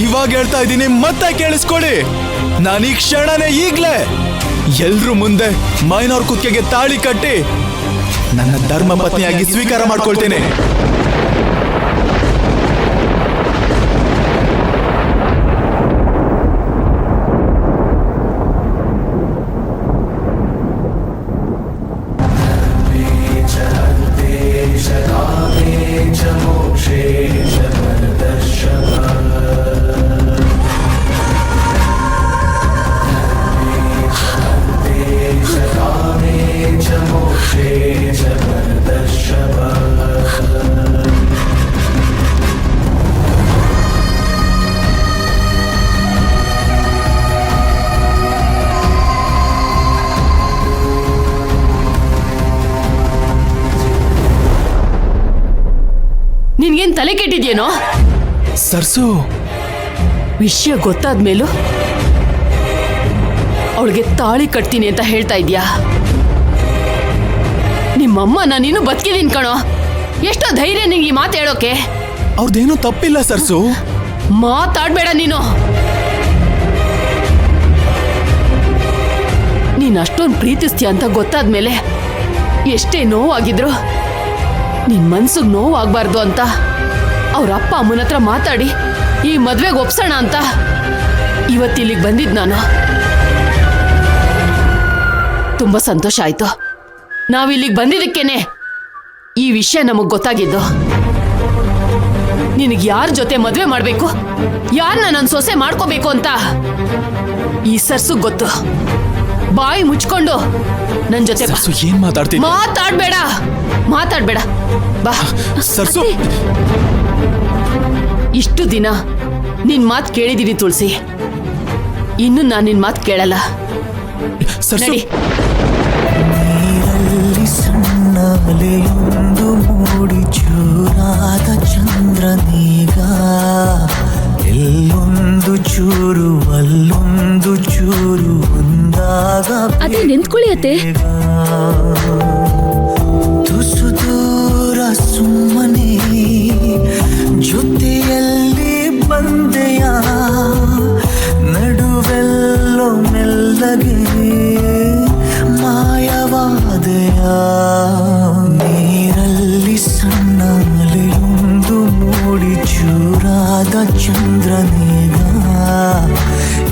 ಇವಾಗ ಹೇಳ್ತಾ ಇದ್ದೀನಿ, ಮತ್ತೆ ಕೇಳಿಸ್ಕೊಳ್ಳಿ. ನಾನು ಈ ಕ್ಷಣನೇ ಈಗ್ಲೇ ಎಲ್ರು ಮುಂದೆ ಮೈನವ್ರ ಕುತ್ತಿಗೆಗೆ ತಾಳಿ ಕಟ್ಟಿ ನನ್ನ ಧರ್ಮ ಪತ್ನಿಯಾಗಿ ಸ್ವೀಕಾರ ಮಾಡ್ಕೊಳ್ತೇನೆ. ನಿನ್ಗೇನ್ ತಲೆ ಕೆಟ್ಟಿದ್ಯೇನೋ? ಸರ್ಸು, ವಿಷಯ ಗೊತ್ತಾದ್ಮೇಲೂ ಅವಳಿಗೆ ತಾಳಿ ಕಟ್ತೀನಿ ಅಂತ ಹೇಳ್ತಾ ಇದ್ಯಾ? ನಿಮ್ಮಮ್ಮ ನೀನು ಬದುಕಿದೀನಿ ಕಣೋ. ಎಷ್ಟೋ ಧೈರ್ಯ ನಿಂಗೆ ಈ ಮಾತು ಹೇಳೋಕೆ? ಅವ್ರದ್ದೇನೂ ತಪ್ಪಿಲ್ಲ ಸರ್ಸು. ಮಾತಾಡ್ಬೇಡ ನೀನು. ನೀನ್ ಅಷ್ಟೊಂದು ಪ್ರೀತಿಸ್ತೀಯ ಅಂತ ಗೊತ್ತಾದ್ಮೇಲೆ ಎಷ್ಟೇ ನೋವಾಗಿದ್ರು ನಿನ್ ಮನ್ಸಿಗೆ ನೋವಾಗ್ಬಾರ್ದು ಅಂತ ಅವ್ರ ಅಪ್ಪ ಅಮ್ಮನ ಹತ್ರ ಮಾತಾಡಿ ಈ ಮದ್ವೆಗೆ ಒಪ್ಸೋಣ ಅಂತ ಇವತ್ತಿಲ್ಲಿಗೆ ಬಂದಿದ್ ನಾನು. ತುಂಬಾ ಸಂತೋಷ ಆಯ್ತು. ನಾವಿಲ್ಲಿಗೆ ಬಂದಿದ್ದಕ್ಕೇನೆ ಈ ವಿಷಯ ನಮಗ್ ಗೊತ್ತಾಗಿದ್ದು. ನಿನಗೆ ಯಾರ ಜೊತೆ ಮದ್ವೆ ಮಾಡ್ಬೇಕು, ಯಾರನ್ನ ನನ್ನ ಸೊಸೆ ಮಾಡ್ಕೋಬೇಕು ಅಂತ ಈ ಸರ್ಸು ಗೊತ್ತು. ಬಾಯಿ ಮುಚ್ಕೊಂಡು ನನ್ ಜೊತೆ ಸರ್ಸು, ಏನ್ ಮಾತಾಡ್ತೀನಿ? ಮಾತಾಡ್ಬೇಡ ಬಾ. ಸರ್ಸು, ಇಷ್ಟು ದಿನ ನಿನ್ ಮಾತು ಕೇಳಿದೀನಿ ತುಳಸಿ. ಇನ್ನು ನಾನು ನಿನ್ ಮಾತು ಕೇಳಲ್ಲ. ಸರ್ಸು, ನೀರಲ್ಲಿ ಸಣ್ಣ ಅಲೆಯೊಂದು ಮೂಡಿ ಚೂರಾದ ಚಂದ್ರನೀಗ, ಎಲ್ಲೊಂದು ಚೂರು ಅಲ್ಲೊಂದು ಚೂರು ಒಂದಾಗ ಅದೇ ನಿಂತ್ಕೊಳ್ಳಿ ಅತ್ತೆ. ತುಸು ದೂರ ಸುಮ್ಮನೆ ಜೊತೆಯಲ್ಲಿ ಬಂದೆಯ, ನಡುವೆಲ್ಲೋ ಮೆಲ್ಲಗೆ ಮಾಯವಾದೆಯ. ನೀರಲ್ಲಿ ಸಣ್ಣ ಅಲೆಯೊಂದು ಮೂಡಿ ಚೂರಾದ ಚಂದ್ರನೀಗ,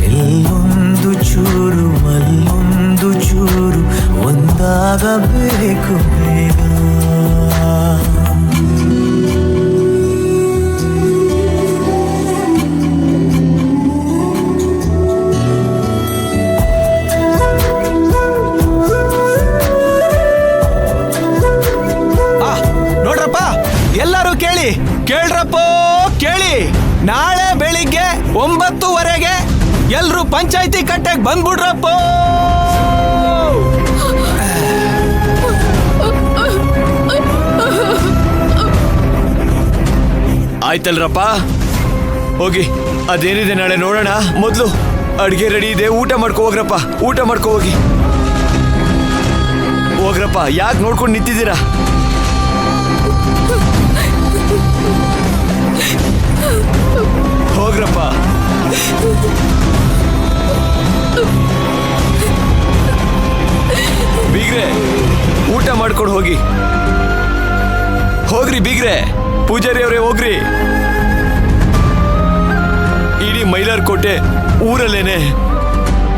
ಎಲ್ಲೊಂದು ಚೂರು ಅಲ್ಲೊಂದು ಚೂರು ಒಂದಾಗಬೇಕು ಬೇಗ. ನೋಡ್ರಪ್ಪ, ಎಲ್ಲರೂ ಕೇಳ್ರಪ್ಪ, ಕೇಳಿ. ನಾಳೆ ಬೆಳಿಗ್ಗೆ 9:30ಗೆ ಎಲ್ರು ಪಂಚಾಯ್ತಿ ಕಟ್ಟೆಗೆ ಬಂದ್ಬಿಡ್ರಪ್ಪ. ಆಯ್ತಲ್ರಪ್ಪ, ಹೋಗಿ ಅದೇನಿದೆ ನಾಳೆ ನೋಡೋಣ. ಮೊದಲು ಅಡ್ಗೆ ರೆಡಿ ಇದೆ, ಊಟ ಮಾಡ್ಕೋ ಹೋಗ್ರಪ್ಪ. ಊಟ ಮಾಡ್ಕೋ ಹೋಗಿ. ಹೋಗ್ರಪ್ಪ, ಯಾಕೆ ನೋಡ್ಕೊಂಡು ನಿಂತಿದ್ದೀರಾ? ಹೋಗ್ರಪ್ಪ. ಬೀಗ್ರೆ, ಊಟ ಮಾಡ್ಕೊಂಡು ಹೋಗಿ. ಹೋಗ್ರಿ ಬೀಗ್ರೆ, ಪೂಜಾರಿ ಅವರೇ ಹೋಗ್ರಿ. ಇಡೀ ಮೈಲಾರಕೋಟೆ ಊರಲ್ಲೇನೆ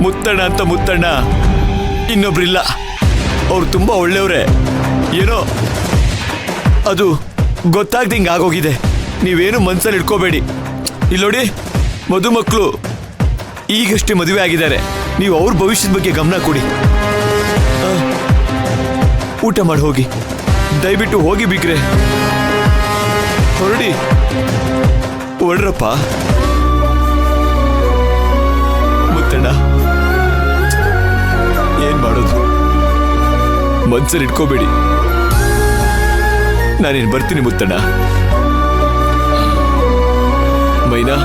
ಮುತ್ತಣ್ಣ ಅಂತ ಮುತ್ತಣ್ಣ ಇನ್ನೊಬ್ರಿಲ್ಲ. ಅವ್ರು ತುಂಬಾ ಒಳ್ಳೆಯವ್ರೆ. ಏನೋ ಅದು ಗೊತ್ತಾಗ್ದಂಗೆ ಆಗೋಗಿದೆ. ನೀವೇನು ಮನ್ಸಲ್ಲಿ ಇಟ್ಕೋಬೇಡಿ. ಇಲ್ಲಿ ನೋಡಿ, ಮದುಮಕ್ಕಳು ಈಗಷ್ಟೇ ಮದುವೆ ಆಗಿದ್ದಾರೆ. ನೀವು ಅವ್ರ ಭವಿಷ್ಯದ ಬಗ್ಗೆ ಗಮನ ಕೊಡಿ. ಊಟ ಮಾಡಿ ಹೋಗಿ, ದಯವಿಟ್ಟು ಹೋಗಿ ಬಿಕ್ರೆ. ಹೊರಡಿ, ಹೊರಡ್ರಪ್ಪ. ಮುತ್ತಣ್ಣ, ಏನ್ ಮಾಡೋದು? ಮನ್ಸಲ್ಲಿ ಇಟ್ಕೋಬೇಡಿ. ನಾನೇನು ಬರ್ತೀನಿ ಮುತ್ತಣ್ಣ. ಮೈನಾ,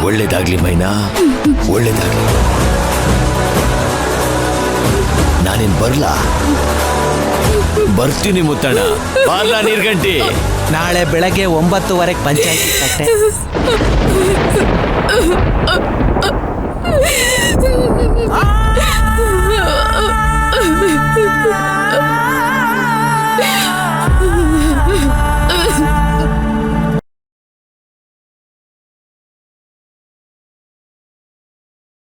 ಒಳ್ಳೇದಾಗ್ಲಿ ಮೈನಾ, ಒಳ್ಳೇದಾಗ್ಲಿ. ನಾನೇನ್ ಬರ್ಲಾ? ಬರ್ತೀನಿ ಮುತ್ತಣ್ಣ. ಬಾರ್ಲಾ ನೀರ್ಗಂಟಿ. ನಾಳೆ ಬೆಳಗ್ಗೆ 9:30 ಪಂಚಾಯತಿ ಕಟ್ಟೆ.